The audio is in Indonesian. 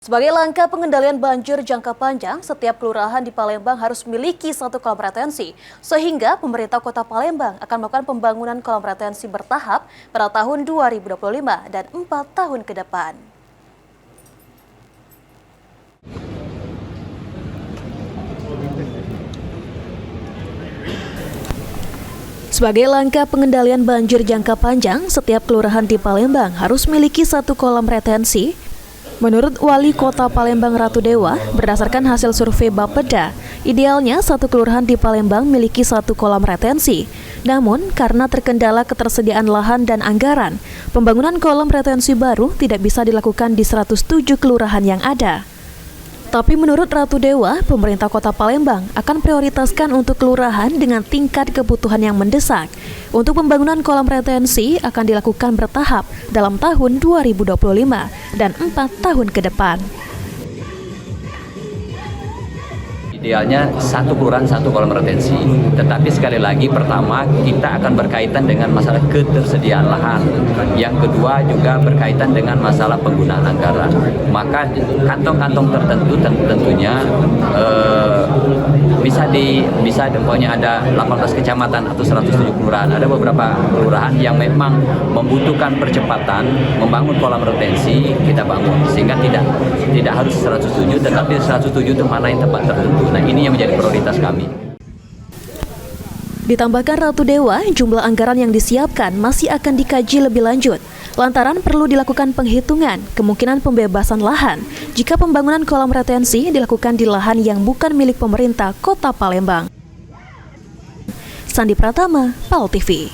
Sebagai langkah pengendalian banjir jangka panjang, setiap kelurahan di Palembang harus memiliki satu kolam retensi. Sehingga pemerintah Kota Palembang akan melakukan pembangunan kolam retensi bertahap pada tahun 2025 dan 4 tahun ke depan. Sebagai langkah pengendalian banjir jangka panjang, setiap kelurahan di Palembang harus memiliki satu kolam retensi. Menurut Wali Kota Palembang Ratu Dewa, berdasarkan hasil survei Bapeda, idealnya satu kelurahan di Palembang memiliki satu kolam retensi. Namun, karena terkendala ketersediaan lahan dan anggaran, pembangunan kolam retensi baru tidak bisa dilakukan di 107 kelurahan yang ada. Tapi menurut Ratu Dewa, pemerintah Kota Palembang akan prioritaskan untuk kelurahan dengan tingkat kebutuhan yang mendesak. Untuk pembangunan kolam retensi akan dilakukan bertahap dalam tahun 2025 dan 4 tahun ke depan. Idealnya satu kelurahan satu kolam retensi, tetapi sekali lagi pertama kita akan berkaitan dengan masalah ketersediaan lahan. Yang kedua juga berkaitan dengan masalah penggunaan anggaran. Maka kantong-kantong tertentu tentunya bisa pokoknya ada 18 kecamatan atau 107 kelurahan. Ada beberapa kelurahan yang memang membutuhkan percepatan membangun kolam retensi, kita bangun sehingga tidak harus 107, tetapi 107 itu mana yang tempat tertentu. Nah, ini yang menjadi prioritas kami. Ditambahkan Ratu Dewa, jumlah anggaran yang disiapkan masih akan dikaji lebih lanjut. Lantaran perlu dilakukan penghitungan kemungkinan pembebasan lahan jika pembangunan kolam retensi dilakukan di lahan yang bukan milik pemerintah Kota Palembang. Sandi Pratama, PAL TV.